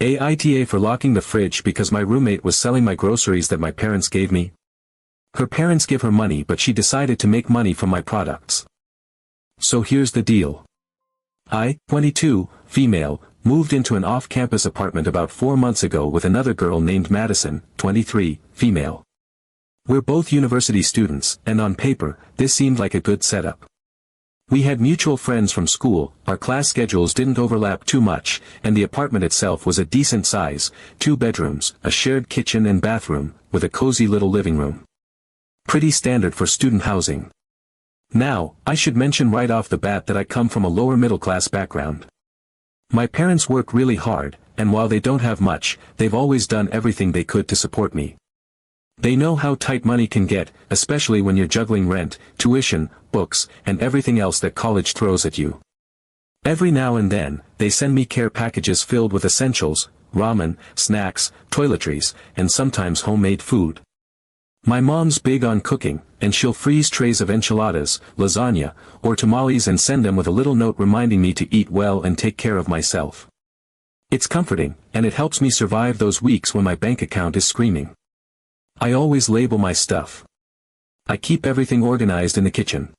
AITA for locking the fridge because my roommate was selling my groceries that my parents gave me. Her parents give her money, but she decided to make money from my products. So here's the deal. I, 22, female, moved into an off-campus apartment about 4 months ago with another girl named Madison, 23, female. We're both university students, and on paper, this seemed like a good setup. We had mutual friends from school, our class schedules didn't overlap too much, and the apartment itself was a decent size, 2 bedrooms, a shared kitchen and bathroom, with a cozy little living room. Pretty standard for student housing. Now, I should mention right off the bat that I come from a lower middle-class background. My parents work really hard, and while they don't have much, they've always done everything they could to support me. They know how tight money can get, especially when you're juggling rent, tuition, books, and everything else that college throws at you. Every now and then, they send me care packages filled with essentials, ramen, snacks, toiletries, and sometimes homemade food. My mom's big on cooking, and she'll freeze trays of enchiladas, lasagna, or tamales and send them with a little note reminding me to eat well and take care of myself. It's comforting, and it helps me survive those weeks when my bank account is screaming. I always label my stuff. I keep everything organized in the kitchen.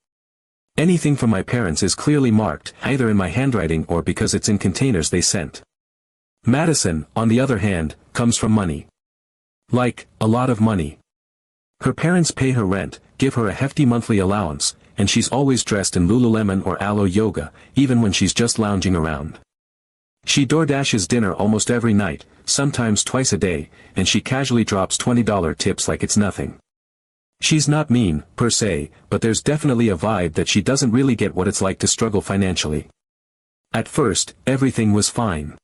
Anything from my parents is clearly marked, either in my handwriting or because it's in containers they sent. Madison, on the other hand, comes from money. Like, a lot of money. Her parents pay her rent, give her a hefty monthly allowance, and she's always dressed in Lululemon or Alo Yoga, even when she's just lounging around. She DoorDashes dinner almost every night, sometimes twice a day, and she casually drops $20 tips like it's nothing. She's not mean, per se, but there's definitely a vibe that she doesn't really get what it's like to struggle financially. At first, everything was fine.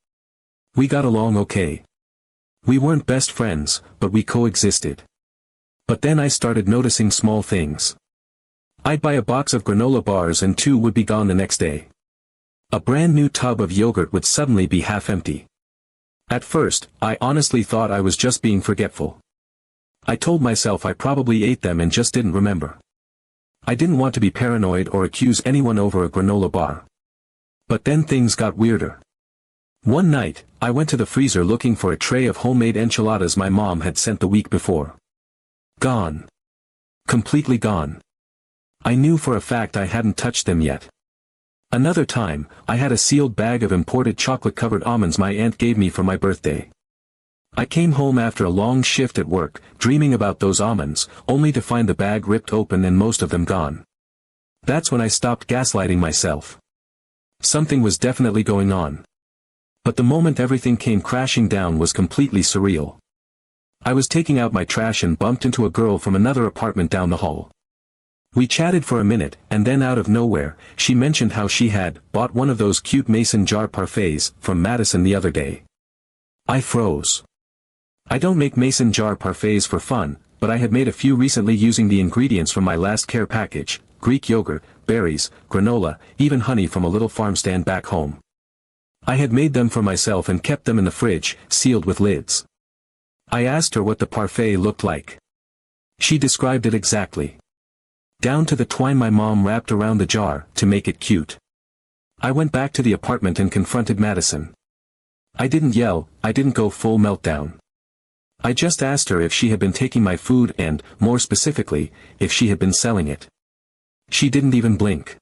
We got along okay. We weren't best friends, but we coexisted. But then I started noticing small things. I'd buy a box of granola bars and 2 would be gone the next day. A brand new tub of yogurt would suddenly be half empty. At first, I honestly thought I was just being forgetful. I told myself I probably ate them and just didn't remember. I didn't want to be paranoid or accuse anyone over a granola bar. But then things got weirder. One night, I went to the freezer looking for a tray of homemade enchiladas my mom had sent the week before. Gone. Completely gone. I knew for a fact I hadn't touched them yet. Another time, I had a sealed bag of imported chocolate-covered almonds my aunt gave me for my birthday. I came home after a long shift at work, dreaming about those almonds, only to find the bag ripped open and most of them gone. That's when I stopped gaslighting myself. Something was definitely going on. But the moment everything came crashing down was completely surreal. I was taking out my trash and bumped into a girl from another apartment down the hall. We chatted for a minute, and then out of nowhere, she mentioned how she had bought one of those cute mason jar parfaits from Madison the other day. I froze. I don't make mason jar parfaits for fun, but I had made a few recently using the ingredients from my last care package: Greek yogurt, berries, granola, even honey from a little farm stand back home. I had made them for myself and kept them in the fridge, sealed with lids. I asked her what the parfait looked like. She described it exactly. Down to the twine my mom wrapped around the jar, to make it cute. I went back to the apartment and confronted Madison. I didn't yell, I didn't go full meltdown. I just asked her if she had been taking my food and, more specifically, if she had been selling it. She didn't even blink.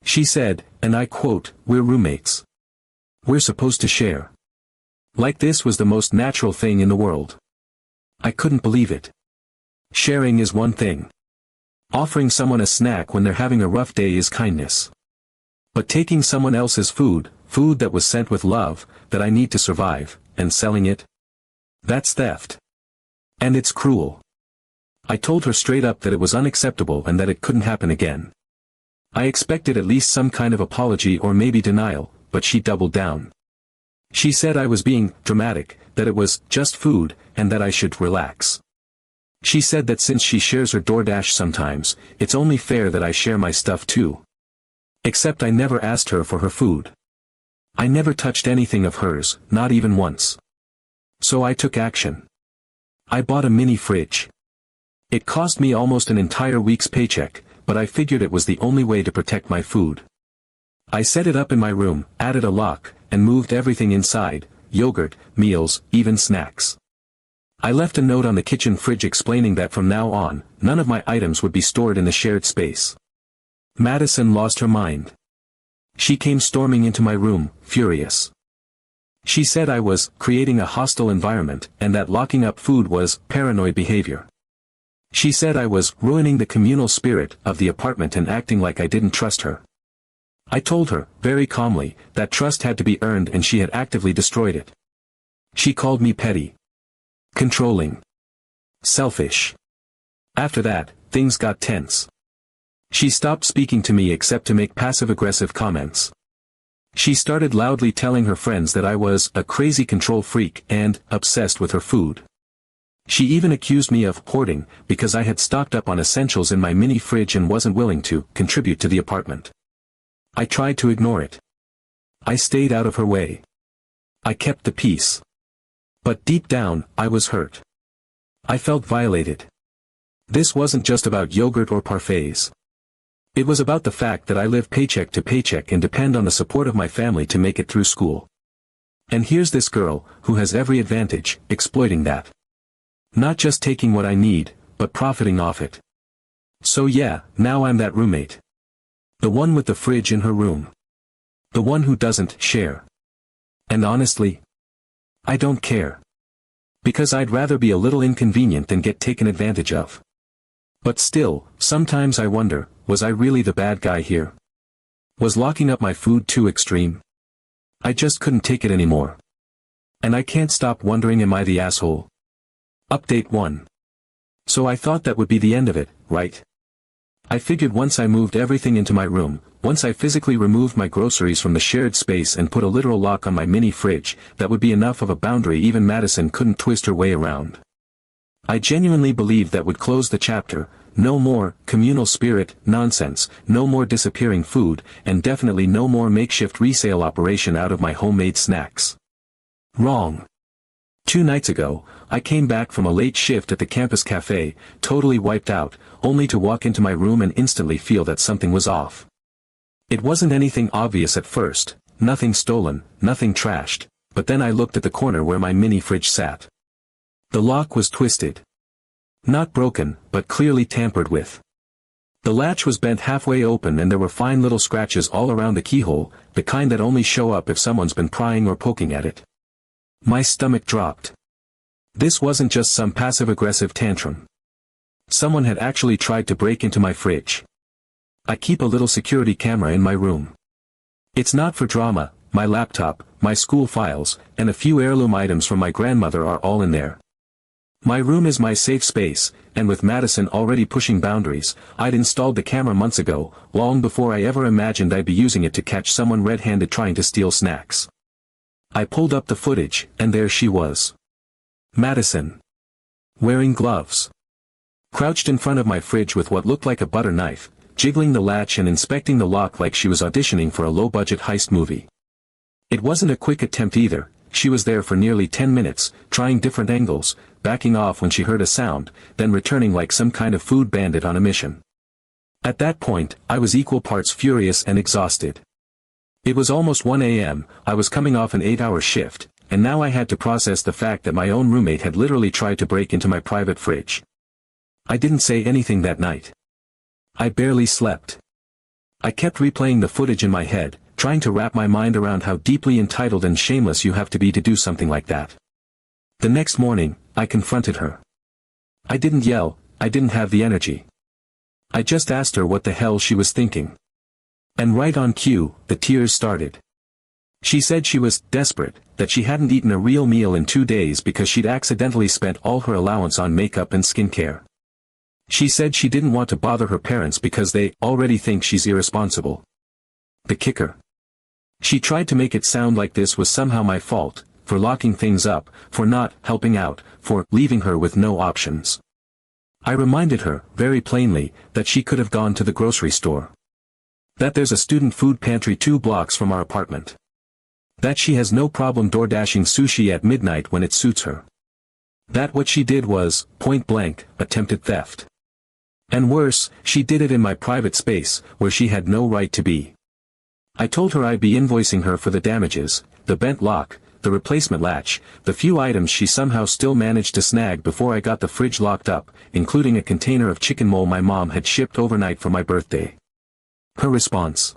She said, and I quote, "We're roommates. We're supposed to share." Like this was the most natural thing in the world. I couldn't believe it. Sharing is one thing. Offering someone a snack when they're having a rough day is kindness. But taking someone else's food that was sent with love, that I need to survive, and selling it? That's theft. And it's cruel. I told her straight up that it was unacceptable and that it couldn't happen again. I expected at least some kind of apology or maybe denial, but she doubled down. She said I was being dramatic, that it was just food, and that I should relax. She said that since she shares her DoorDash sometimes, it's only fair that I share my stuff too. Except I never asked her for her food. I never touched anything of hers, not even once. So I took action. I bought a mini fridge. It cost me almost an entire week's paycheck, but I figured it was the only way to protect my food. I set it up in my room, added a lock, and moved everything inside, yogurt, meals, even snacks. I left a note on the kitchen fridge explaining that from now on, none of my items would be stored in the shared space. Madison lost her mind. She came storming into my room, furious. She said I was creating a hostile environment and that locking up food was paranoid behavior. She said I was ruining the communal spirit of the apartment and acting like I didn't trust her. I told her, very calmly, that trust had to be earned and she had actively destroyed it. She called me petty, controlling, selfish. After that, things got tense. She stopped speaking to me except to make passive-aggressive comments. She started loudly telling her friends that I was a crazy control freak and obsessed with her food. She even accused me of hoarding because I had stocked up on essentials in my mini fridge and wasn't willing to contribute to the apartment. I tried to ignore it. I stayed out of her way. I kept the peace. But deep down, I was hurt. I felt violated. This wasn't just about yogurt or parfaits. It was about the fact that I live paycheck to paycheck and depend on the support of my family to make it through school. And here's this girl, who has every advantage, exploiting that. Not just taking what I need, but profiting off it. So yeah, now I'm that roommate. The one with the fridge in her room. The one who doesn't share. And honestly, I don't care. Because I'd rather be a little inconvenient than get taken advantage of. But still, sometimes I wonder, was I really the bad guy here? Was locking up my food too extreme? I just couldn't take it anymore. And I can't stop wondering, am I the asshole? Update 1. So I thought that would be the end of it, right? I figured once I moved everything into my room, once I physically removed my groceries from the shared space and put a literal lock on my mini fridge, that would be enough of a boundary even Madison couldn't twist her way around. I genuinely believed that would close the chapter. No more communal spirit nonsense, no more disappearing food, and definitely no more makeshift resale operation out of my homemade snacks. Wrong. 2 nights ago, I came back from a late shift at the campus cafe, totally wiped out, only to walk into my room and instantly feel that something was off. It wasn't anything obvious at first, nothing stolen, nothing trashed, but then I looked at the corner where my mini fridge sat. The lock was twisted. Not broken, but clearly tampered with. The latch was bent halfway open and there were fine little scratches all around the keyhole, the kind that only show up if someone's been prying or poking at it. My stomach dropped. This wasn't just some passive-aggressive tantrum. Someone had actually tried to break into my fridge. I keep a little security camera in my room. It's not for drama, my laptop, my school files, and a few heirloom items from my grandmother are all in there. My room is my safe space, and with Madison already pushing boundaries, I'd installed the camera months ago, long before I ever imagined I'd be using it to catch someone red-handed trying to steal snacks. I pulled up the footage, and there she was. Madison. Wearing gloves. Crouched in front of my fridge with what looked like a butter knife, jiggling the latch and inspecting the lock like she was auditioning for a low-budget heist movie. It wasn't a quick attempt either. She was there for nearly 10 minutes, trying different angles, backing off when she heard a sound, then returning like some kind of food bandit on a mission. At that point, I was equal parts furious and exhausted. It was almost 1 a.m., I was coming off an 8-hour shift, and now I had to process the fact that my own roommate had literally tried to break into my private fridge. I didn't say anything that night. I barely slept. I kept replaying the footage in my head, trying to wrap my mind around how deeply entitled and shameless you have to be to do something like that. The next morning, I confronted her. I didn't yell, I didn't have the energy. I just asked her what the hell she was thinking. And right on cue, the tears started. She said she was desperate, that she hadn't eaten a real meal in 2 days because she'd accidentally spent all her allowance on makeup and skincare. She said she didn't want to bother her parents because they already think she's irresponsible. The kicker. She tried to make it sound like this was somehow my fault, for locking things up, for not helping out, for leaving her with no options. I reminded her, very plainly, that she could have gone to the grocery store. That there's a student food pantry 2 blocks from our apartment. That she has no problem door dashing sushi at midnight when it suits her. That what she did was, point blank, attempted theft. And worse, she did it in my private space, where she had no right to be. I told her I'd be invoicing her for the damages, the bent lock, the replacement latch, the few items she somehow still managed to snag before I got the fridge locked up, including a container of chicken mole my mom had shipped overnight for my birthday. Her response?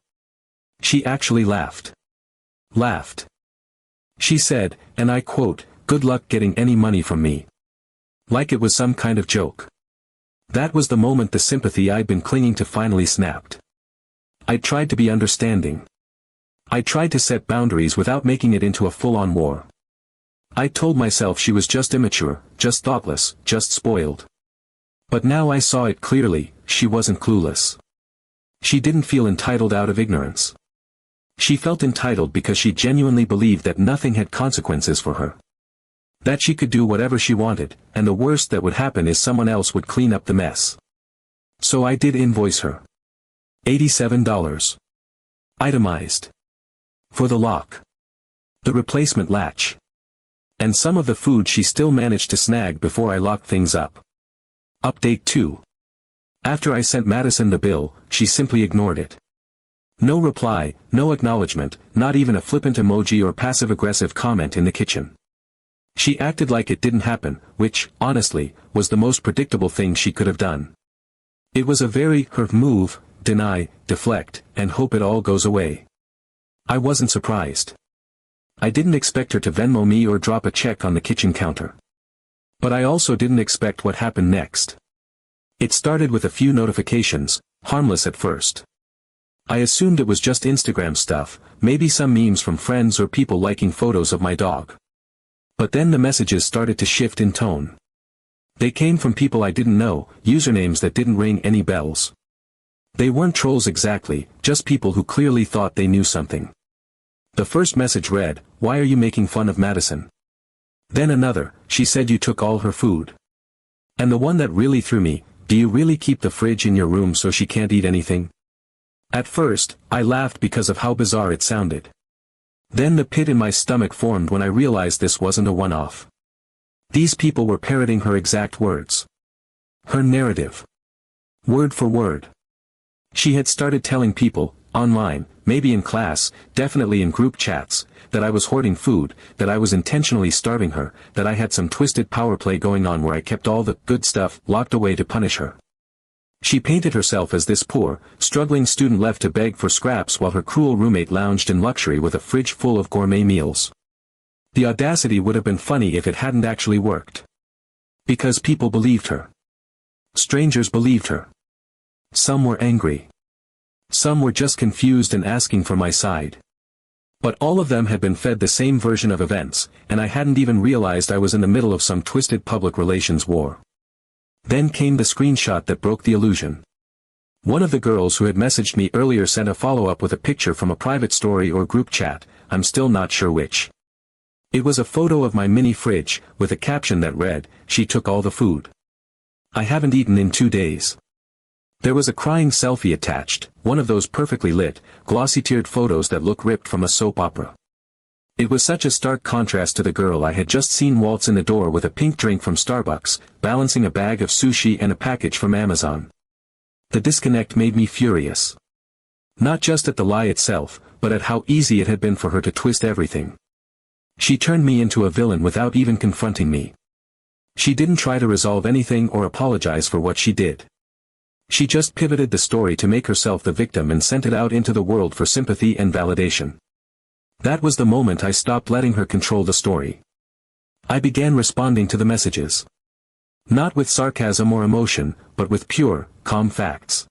She actually laughed. Laughed. She said, and I quote, "Good luck getting any money from me." Like it was some kind of joke. That was the moment the sympathy I'd been clinging to finally snapped. I tried to be understanding. I tried to set boundaries without making it into a full-on war. I told myself she was just immature, just thoughtless, just spoiled. But now I saw it clearly, she wasn't clueless. She didn't feel entitled out of ignorance. She felt entitled because she genuinely believed that nothing had consequences for her. That she could do whatever she wanted, and the worst that would happen is someone else would clean up the mess. So I did invoice her. $87. Itemized. For the lock. The replacement latch. And some of the food she still managed to snag before I locked things up. Update 2. After I sent Madison the bill, she simply ignored it. No reply, no acknowledgement, not even a flippant emoji or passive-aggressive comment in the kitchen. She acted like it didn't happen, which, honestly, was the most predictable thing she could have done. It was a very her move, deny, deflect, and hope it all goes away. I wasn't surprised. I didn't expect her to Venmo me or drop a check on the kitchen counter. But I also didn't expect what happened next. It started with a few notifications, harmless at first. I assumed it was just Instagram stuff, maybe some memes from friends or people liking photos of my dog. But then the messages started to shift in tone. They came from people I didn't know, usernames that didn't ring any bells. They weren't trolls exactly, just people who clearly thought they knew something. The first message read, "Why are you making fun of Madison?" Then another, "She said you took all her food." And the one that really threw me, "Do you really keep the fridge in your room so she can't eat anything?" At first, I laughed because of how bizarre it sounded. Then the pit in my stomach formed when I realized this wasn't a one-off. These people were parroting her exact words. Her narrative. Word for word. She had started telling people, online, maybe in class, definitely in group chats, that I was hoarding food, that I was intentionally starving her, that I had some twisted power play going on where I kept all the good stuff locked away to punish her. She painted herself as this poor, struggling student left to beg for scraps while her cruel roommate lounged in luxury with a fridge full of gourmet meals. The audacity would have been funny if it hadn't actually worked. Because people believed her. Strangers believed her. Some were angry. Some were just confused and asking for my side. But all of them had been fed the same version of events, and I hadn't even realized I was in the middle of some twisted public relations war. Then came the screenshot that broke the illusion. One of the girls who had messaged me earlier sent a follow-up with a picture from a private story or group chat, I'm still not sure which. It was a photo of my mini fridge, with a caption that read, "She took all the food. I haven't eaten in 2 days." There was a crying selfie attached, one of those perfectly lit, glossy-tiered photos that look ripped from a soap opera. It was such a stark contrast to the girl I had just seen waltz in the door with a pink drink from Starbucks, balancing a bag of sushi and a package from Amazon. The disconnect made me furious. Not just at the lie itself, but at how easy it had been for her to twist everything. She turned me into a villain without even confronting me. She didn't try to resolve anything or apologize for what she did. She just pivoted the story to make herself the victim and sent it out into the world for sympathy and validation. That was the moment I stopped letting her control the story. I began responding to the messages. Not with sarcasm or emotion, but with pure, calm facts.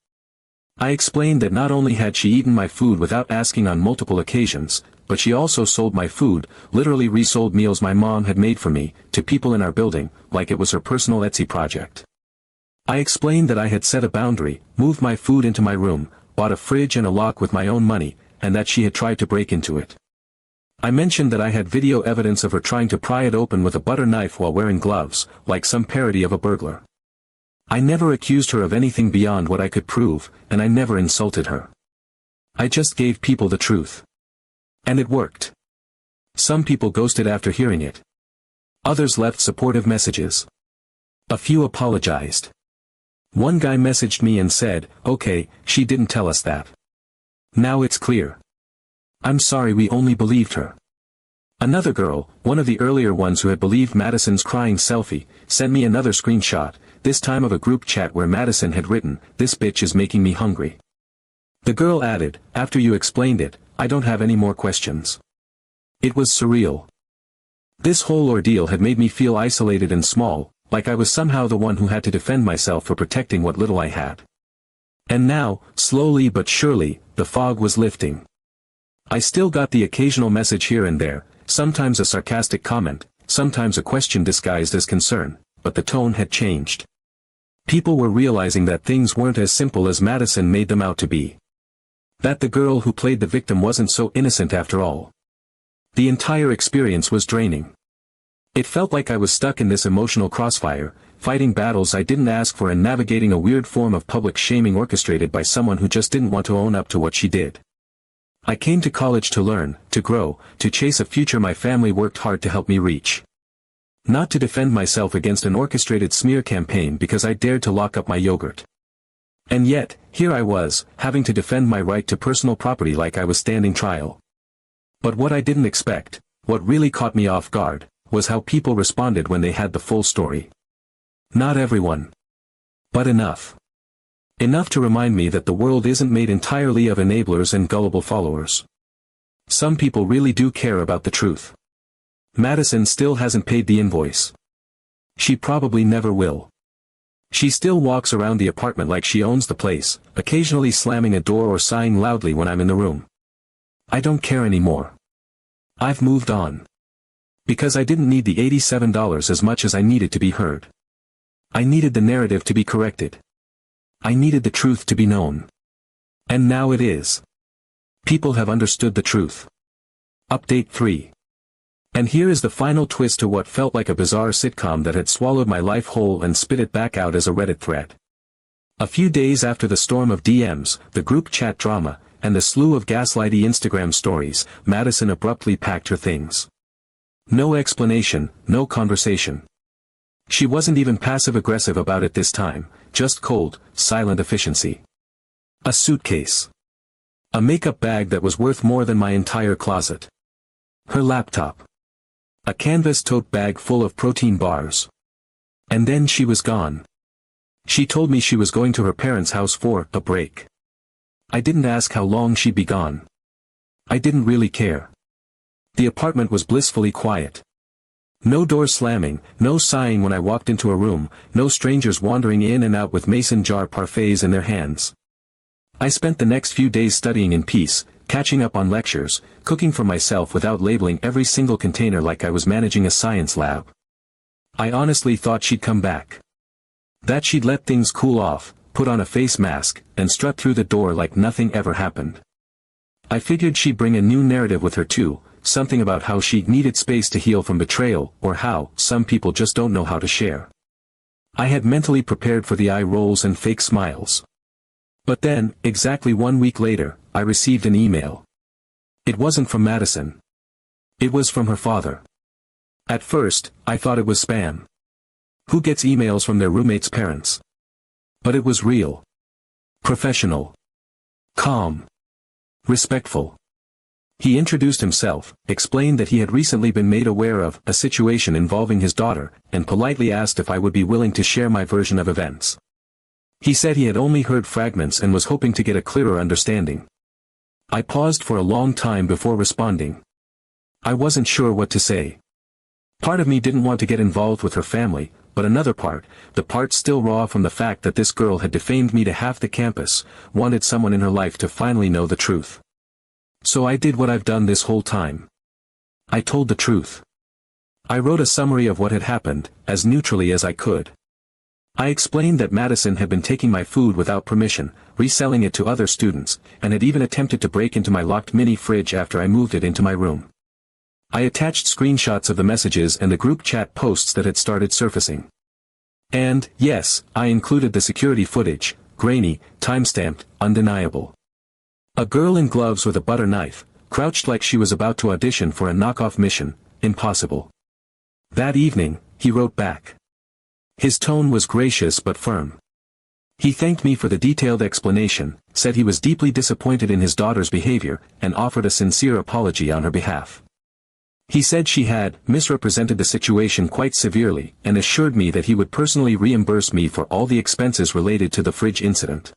I explained that not only had she eaten my food without asking on multiple occasions, but she also sold my food, literally resold meals my mom had made for me, to people in our building, like it was her personal Etsy project. I explained that I had set a boundary, moved my food into my room, bought a fridge and a lock with my own money, and that she had tried to break into it. I mentioned that I had video evidence of her trying to pry it open with a butter knife while wearing gloves, like some parody of a burglar. I never accused her of anything beyond what I could prove, and I never insulted her. I just gave people the truth. And it worked. Some people ghosted after hearing it. Others left supportive messages. A few apologized. One guy messaged me and said, "Okay, she didn't tell us that. Now it's clear. I'm sorry we only believed her." Another girl, one of the earlier ones who had believed Madison's crying selfie, sent me another screenshot, this time of a group chat where Madison had written, "This bitch is making me hungry." The girl added, "After you explained it, I don't have any more questions." It was surreal. This whole ordeal had made me feel isolated and small, like I was somehow the one who had to defend myself for protecting what little I had. And now, slowly but surely, the fog was lifting. I still got the occasional message here and there, sometimes a sarcastic comment, sometimes a question disguised as concern, but the tone had changed. People were realizing that things weren't as simple as Madison made them out to be. That the girl who played the victim wasn't so innocent after all. The entire experience was draining. It felt like I was stuck in this emotional crossfire, fighting battles I didn't ask for and navigating a weird form of public shaming orchestrated by someone who just didn't want to own up to what she did. I came to college to learn, to grow, to chase a future my family worked hard to help me reach. Not to defend myself against an orchestrated smear campaign because I dared to lock up my yogurt. And yet, here I was, having to defend my right to personal property like I was standing trial. But what I didn't expect, what really caught me off guard, was how people responded when they had the full story. Not everyone. But enough. Enough to remind me that the world isn't made entirely of enablers and gullible followers. Some people really do care about the truth. Madison still hasn't paid the invoice. She probably never will. She still walks around the apartment like she owns the place, occasionally slamming a door or sighing loudly when I'm in the room. I don't care anymore. I've moved on. Because I didn't need the $87 as much as I needed to be heard. I needed the narrative to be corrected. I needed the truth to be known. And now it is. People have understood the truth. Update 3. And here is the final twist to what felt like a bizarre sitcom that had swallowed my life whole and spit it back out as a Reddit thread. A few days after the storm of DMs, the group chat drama, and the slew of gaslighty Instagram stories, Madison abruptly packed her things. No explanation, no conversation. She wasn't even passive-aggressive about it this time, just cold, silent efficiency. A suitcase. A makeup bag that was worth more than my entire closet. Her laptop. A canvas tote bag full of protein bars. And then she was gone. She told me she was going to her parents' house for a break. I didn't ask how long she'd be gone. I didn't really care. The apartment was blissfully quiet. No doors slamming, no sighing when I walked into a room, no strangers wandering in and out with mason jar parfaits in their hands. I spent the next few days studying in peace, catching up on lectures, cooking for myself without labeling every single container like I was managing a science lab. I honestly thought she'd come back. That she'd let things cool off, put on a face mask, and strut through the door like nothing ever happened. I figured she'd bring a new narrative with her too, something about how she needed space to heal from betrayal, or how some people just don't know how to share. I had mentally prepared for the eye rolls and fake smiles. But then, exactly 1 week later, I received an email. It wasn't from Madison. It was from her father. At first, I thought it was spam. Who gets emails from their roommate's parents? But it was real. Professional. Calm. Respectful. He introduced himself, explained that he had recently been made aware of a situation involving his daughter, and politely asked if I would be willing to share my version of events. He said he had only heard fragments and was hoping to get a clearer understanding. I paused for a long time before responding. I wasn't sure what to say. Part of me didn't want to get involved with her family, but another part, the part still raw from the fact that this girl had defamed me to half the campus, wanted someone in her life to finally know the truth. So I did what I've done this whole time. I told the truth. I wrote a summary of what had happened, as neutrally as I could. I explained that Madison had been taking my food without permission, reselling it to other students, and had even attempted to break into my locked mini fridge after I moved it into my room. I attached screenshots of the messages and the group chat posts that had started surfacing. And, yes, I included the security footage, grainy, time-stamped, undeniable. A girl in gloves with a butter knife, crouched like she was about to audition for a knockoff mission, impossible. That evening, he wrote back. His tone was gracious but firm. He thanked me for the detailed explanation, said he was deeply disappointed in his daughter's behavior, and offered a sincere apology on her behalf. He said she had misrepresented the situation quite severely and assured me that he would personally reimburse me for all the expenses related to the fridge incident.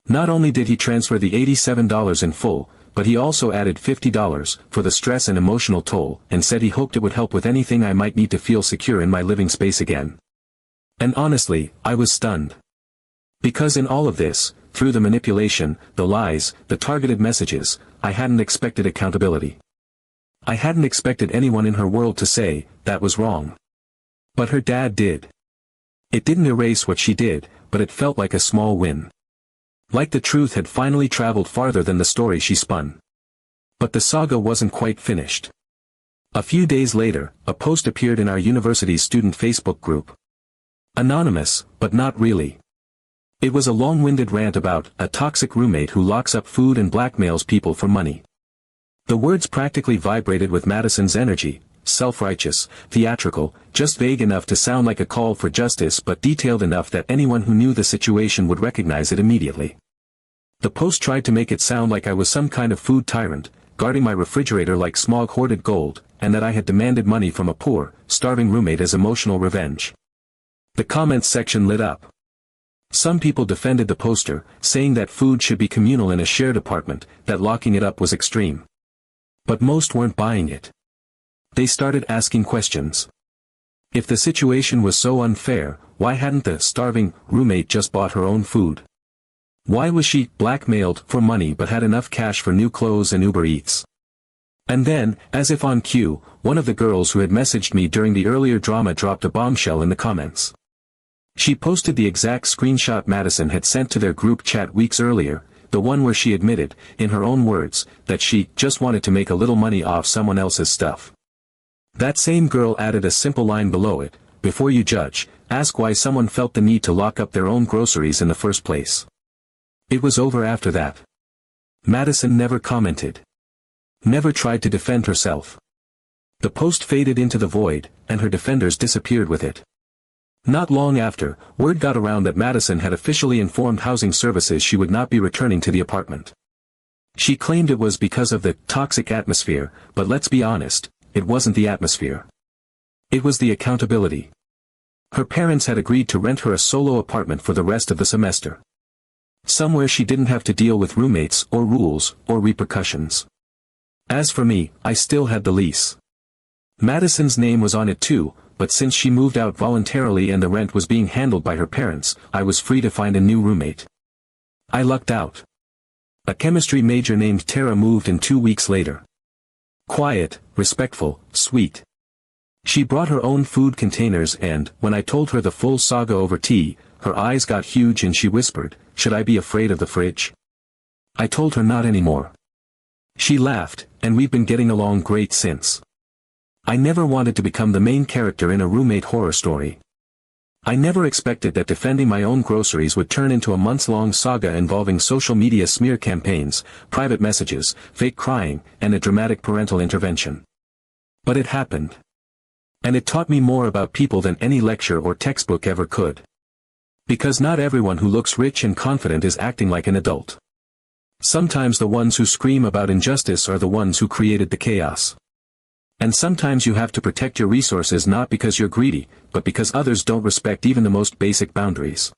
Not only did he transfer the $87 in full, but he also added $50 for the stress and emotional toll and said he hoped it would help with anything I might need to feel secure in my living space again. And honestly, I was stunned. Because in all of this, through the manipulation, the lies, the targeted messages, I hadn't expected accountability. I hadn't expected anyone in her world to say, that was wrong. But her dad did. It didn't erase what she did, but it felt like a small win. Like the truth had finally traveled farther than the story she spun. But the saga wasn't quite finished. A few days later, a post appeared in our university's student Facebook group. Anonymous, but not really. It was a long-winded rant about a toxic roommate who locks up food and blackmails people for money. The words practically vibrated with Madison's energy, self-righteous, theatrical, just vague enough to sound like a call for justice but detailed enough that anyone who knew the situation would recognize it immediately. The post tried to make it sound like I was some kind of food tyrant, guarding my refrigerator like smog hoarded gold, and that I had demanded money from a poor, starving roommate as emotional revenge. The comments section lit up. Some people defended the poster, saying that food should be communal in a shared apartment, that locking it up was extreme. But most weren't buying it. They started asking questions. If the situation was so unfair, why hadn't the starving roommate just bought her own food? Why was she blackmailed for money but had enough cash for new clothes and Uber Eats? And then, as if on cue, one of the girls who had messaged me during the earlier drama dropped a bombshell in the comments. She posted the exact screenshot Madison had sent to their group chat weeks earlier, the one where she admitted, in her own words, that she just wanted to make a little money off someone else's stuff. That same girl added a simple line below it, before you judge, ask why someone felt the need to lock up their own groceries in the first place. It was over after that. Madison never commented. Never tried to defend herself. The post faded into the void, and her defenders disappeared with it. Not long after, word got around that Madison had officially informed housing services she would not be returning to the apartment. She claimed it was because of the toxic atmosphere, but let's be honest, it wasn't the atmosphere. It was the accountability. Her parents had agreed to rent her a solo apartment for the rest of the semester. Somewhere she didn't have to deal with roommates or rules or repercussions. As for me, I still had the lease. Madison's name was on it too, but since she moved out voluntarily and the rent was being handled by her parents, I was free to find a new roommate. I lucked out. A chemistry major named Tara moved in 2 weeks later. Quiet, respectful, sweet. She brought her own food containers and, when I told her the full saga over tea, her eyes got huge and she whispered, "Should I be afraid of the fridge?" I told her not anymore. She laughed, and we've been getting along great since. I never wanted to become the main character in a roommate horror story. I never expected that defending my own groceries would turn into a months-long saga involving social media smear campaigns, private messages, fake crying, and a dramatic parental intervention. But it happened. And it taught me more about people than any lecture or textbook ever could. Because not everyone who looks rich and confident is acting like an adult. Sometimes the ones who scream about injustice are the ones who created the chaos. And sometimes you have to protect your resources not because you're greedy, but because others don't respect even the most basic boundaries.